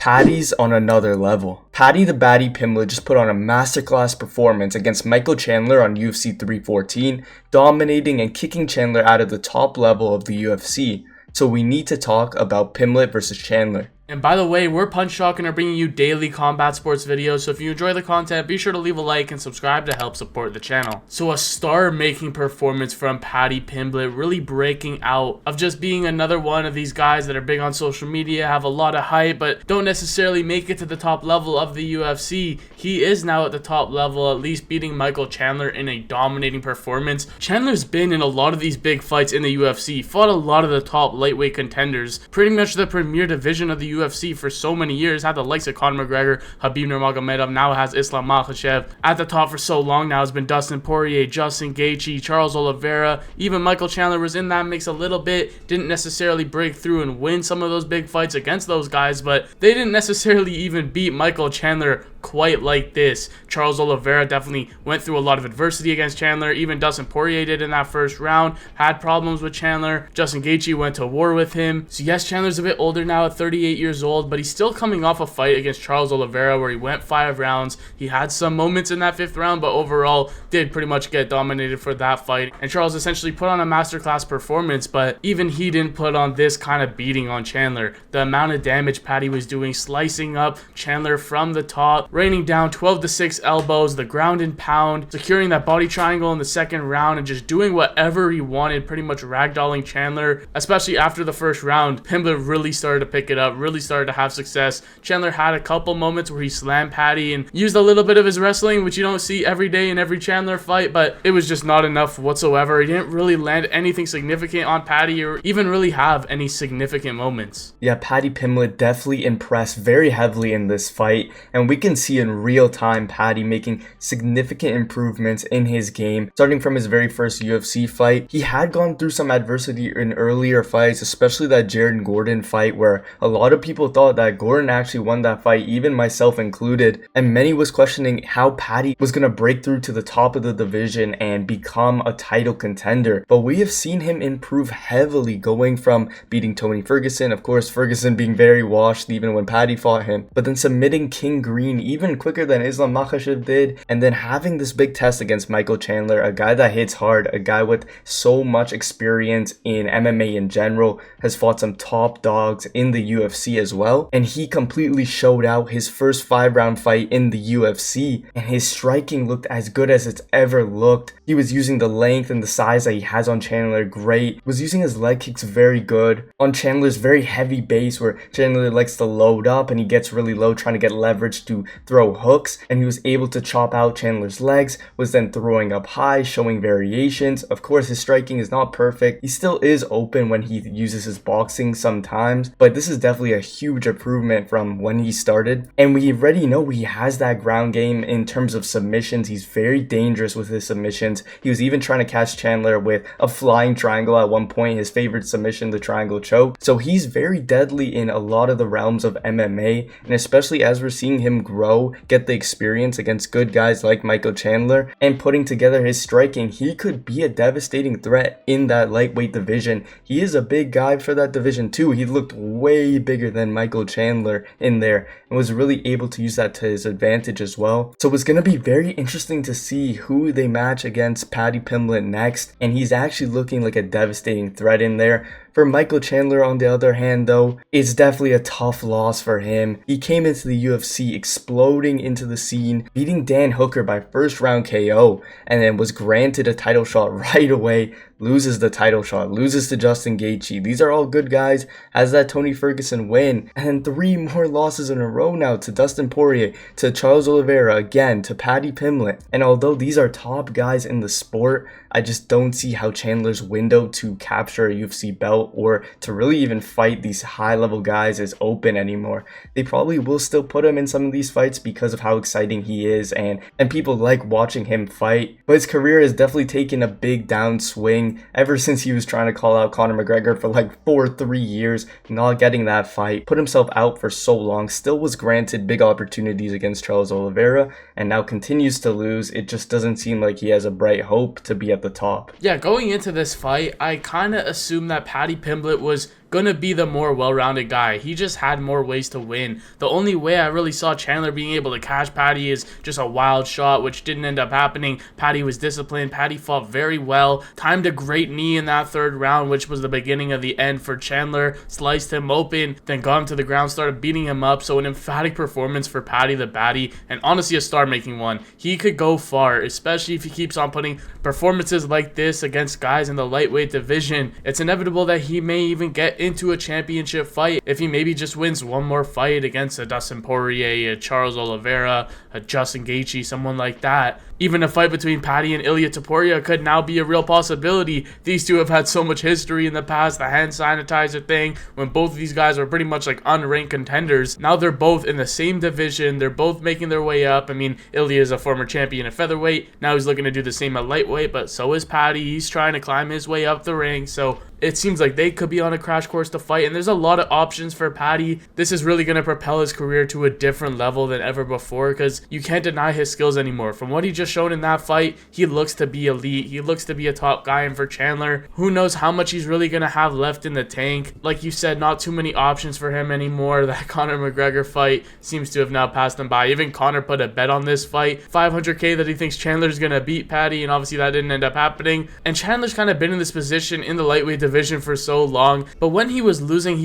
Paddy's on another level. Paddy The Baddy Pimblett just put on a masterclass performance against Michael Chandler on UFC 314, dominating and kicking Chandler out of the top level of the UFC. So we need to talk about Pimblett versus Chandler. And by the way, we're Punch Talk and are bringing you daily combat sports videos, so if you enjoy the content, be sure to leave a like and subscribe to help support the channel. So a star-making performance from Paddy Pimblett, really breaking out of just being another one of these guys that are big on social media, have a lot of hype, but don't necessarily make it to the top level of the UFC. He is now at the top level, at least beating Michael Chandler in a dominating performance. Chandler's been in a lot of these big fights in the UFC, fought a lot of the top lightweight contenders, pretty much the premier division of the UFC for so many years, had the likes of Conor McGregor, Khabib Nurmagomedov, now has Islam Makhachev. At the top for so long now has been Dustin Poirier, Justin Gaethje, Charles Oliveira, even Michael Chandler was in that mix a little bit, didn't necessarily break through and win some of those big fights against those guys, but they didn't necessarily even beat Michael Chandler quite like this. Charles Oliveira definitely went through a lot of adversity against Chandler. Even Dustin Poirier did in that first round, had problems with Chandler. Justin Gaethje went to war with him. So yes, Chandler's a bit older now at 38 years old, but he's still coming off a fight against Charles Oliveira where he went 5 rounds. He had some moments in that 5th round, but overall did pretty much get dominated for that fight. And Charles essentially put on a masterclass performance, but even he didn't put on this kind of beating on Chandler. The amount of damage Paddy was doing, slicing up Chandler from the top, raining down 12-6 elbows, the ground and pound, securing that body triangle in the 2nd round, and just doing whatever he wanted, pretty much ragdolling Chandler. Especially after the 1st round, Pimblett really started to pick it up, really started to have success. Chandler had a couple moments where he slammed Paddy and used a little bit of his wrestling, which you don't see every day in every Chandler fight, but it was just not enough whatsoever. He didn't really land anything significant on Paddy or even really have any significant moments. Yeah, Paddy Pimblett definitely impressed very heavily in this fight, and we can see in real time Paddy making significant improvements in his game. Starting from his very first UFC fight, he had gone through some adversity in earlier fights, especially that Jared Gordon fight where a lot of people thought that Gordon actually won that fight, even myself included, and many was questioning how Paddy was going to break through to the top of the division and become a title contender. But we have seen him improve heavily, going from beating Tony Ferguson, of course Ferguson being very washed even when Paddy fought him, but then submitting King Green even quicker than Islam Makhachev did, and then having this big test against Michael Chandler, a guy that hits hard, a guy with so much experience in MMA in general, has fought some top dogs in the UFC as well, and he completely showed out his first 5-round fight in the UFC, and his striking looked as good as it's ever looked. He was using the length and the size that he has on Chandler great, was using his leg kicks very good on Chandler's very heavy base where Chandler likes to load up and he gets really low trying to get leverage to throw hooks, and he was able to chop out Chandler's legs, was then throwing up high, showing variations. Of course his striking is not perfect, he still is open when he uses his boxing sometimes, but this is definitely a huge improvement from when he started, and we already know he has that ground game in terms of submissions. He's very dangerous with his submissions. He was even trying to catch Chandler with a flying triangle at one point, his favorite submission, the triangle choke. So he's very deadly in a lot of the realms of MMA, and especially as we're seeing him grow, get the experience against good guys like Michael Chandler, and putting together his striking, he could be a devastating threat in that lightweight division. He is a big guy for that division too. He looked way bigger than Michael Chandler in there and was really able to use that to his advantage as well. So it's going to be very interesting to see who they match against Paddy Pimblett next, and he's actually looking like a devastating threat in there. For Michael Chandler, on the other hand, though, it's definitely a tough loss for him. He came into the UFC exploding into the scene, beating Dan Hooker by 1st round KO, and then was granted a title shot right away, loses the title shot, loses to Justin Gaethje. These are all good guys, has that Tony Ferguson win, and then 3 more losses in a row now to Dustin Poirier, to Charles Oliveira, again, to Paddy Pimblett. And although these are top guys in the sport, I just don't see how Chandler's window to capture a UFC belt or to really even fight these high-level guys is open anymore. They probably will still put him in some of these fights because of how exciting he is, and people like watching him fight, but his career has definitely taken a big downswing ever since he was trying to call out Conor McGregor for like 3 years, not getting that fight, put himself out for so long, still was granted big opportunities against Charles Oliveira, and now continues to lose. It just doesn't seem like he has a bright hope to be at the top. Yeah, going into this fight, I kind of assumed that Paddy Pimblett was gonna be the more well-rounded guy. He just had more ways to win. The only way I really saw Chandler being able to catch Paddy is just a wild shot, which didn't end up happening. Paddy was disciplined. Paddy fought very well. Timed a great knee in that third round, which was the beginning of the end for Chandler. Sliced him open, then got him to the ground, started beating him up. So an emphatic performance for Paddy the Baddy, and honestly a star-making one. He could go far, especially if he keeps on putting performances like this against guys in the lightweight division. It's inevitable that he may even get into a championship fight if he maybe just wins one more fight against a Dustin Poirier, a Charles Oliveira, a Justin Gaethje, someone like that. Even a fight between Paddy and Ilia Topuria could now be a real possibility. These two have had so much history in the past, the hand sanitizer thing, when both of these guys were pretty much like unranked contenders. Now they're both in the same division, they're both making their way up. I mean, Ilia is a former champion at featherweight, now he's looking to do the same at lightweight, but so is Paddy. He's trying to climb his way up the ranks, so it seems like they could be on a crash course to fight, and there's a lot of options for Paddy. This is really going to propel his career to a different level than ever before, because you can't deny his skills anymore. From what he just shown in that fight, he looks to be elite. He looks to be a top guy, and for Chandler, who knows how much he's really going to have left in the tank. Like you said, not too many options for him anymore. That Conor McGregor fight seems to have now passed him by. Even Conor put a bet on this fight, $500K, that he thinks Chandler's going to beat Paddy, and obviously that didn't end up happening. And Chandler's kind of been in this position in the lightweight division for so long, but when he was losing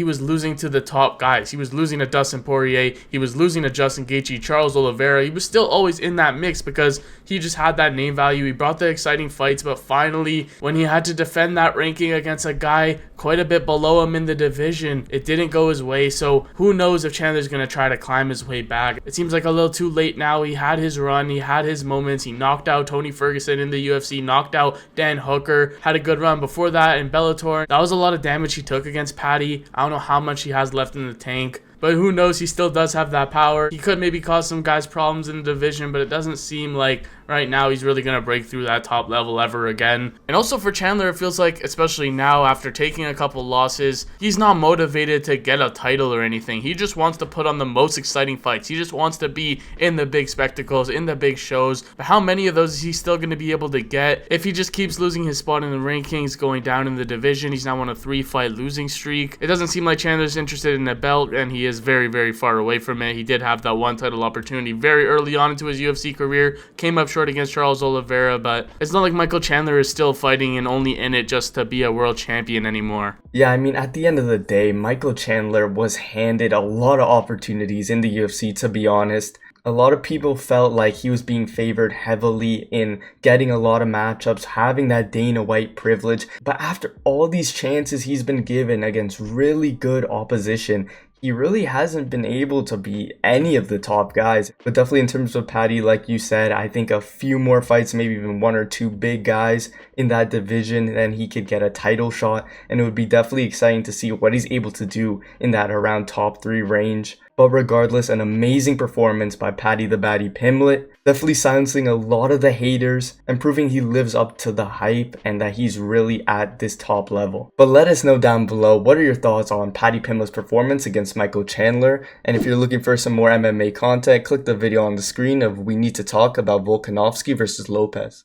to the top guys. He was losing to Dustin Poirier, he was losing to Justin Gaethje, Charles Oliveira. He was still always in that mix because he just had that name value. He brought the exciting fights, but finally, when he had to defend that ranking against a guy quite a bit below him in the division, it didn't go his way. So who knows if Chandler's going to try to climb his way back. It seems like a little too late now. He had his run, he had his moments. He knocked out Tony Ferguson in the UFC, knocked out Dan Hooker, had a good run before that in Bellator. That was a lot of damage he took against Paddy. I don't know how much he has left in the tank, but who knows, he still does have that power. He could maybe cause some guys problems in the division, but it doesn't seem like right now he's really going to break through that top level ever again. And also for Chandler, it feels like, especially now after taking a couple losses, he's not motivated to get a title or anything. He just wants to put on the most exciting fights. He just wants to be in the big spectacles, in the big shows. But how many of those is he still going to be able to get if he just keeps losing his spot in the rankings, going down in the division? He's now on a 3-fight losing streak. It doesn't seem like Chandler's interested in a belt, and he is very, very far away from it. He did have that one title opportunity very early on into his UFC career, came up short against Charles Oliveira, but it's not like Michael Chandler is still fighting and only in it just to be a world champion anymore. Yeah, I mean, at the end of the day, Michael Chandler was handed a lot of opportunities in the UFC, to be honest. A lot of people felt like he was being favored heavily in getting a lot of matchups, having that Dana White privilege. But after all these chances he's been given against really good opposition, he really hasn't been able to beat any of the top guys. But definitely in terms of Paddy, like you said, I think a few more fights, maybe even one or two big guys in that division, then he could get a title shot. And it would be definitely exciting to see what he's able to do in that around top 3 range. But regardless, an amazing performance by Paddy The Baddy Pimblett, definitely silencing a lot of the haters and proving he lives up to the hype and that he's really at this top level. But let us know down below, what are your thoughts on Paddy Pimblett's performance against Michael Chandler? And if you're looking for some more MMA content, click the video on the screen of We Need to Talk about Volkanovski versus Lopez.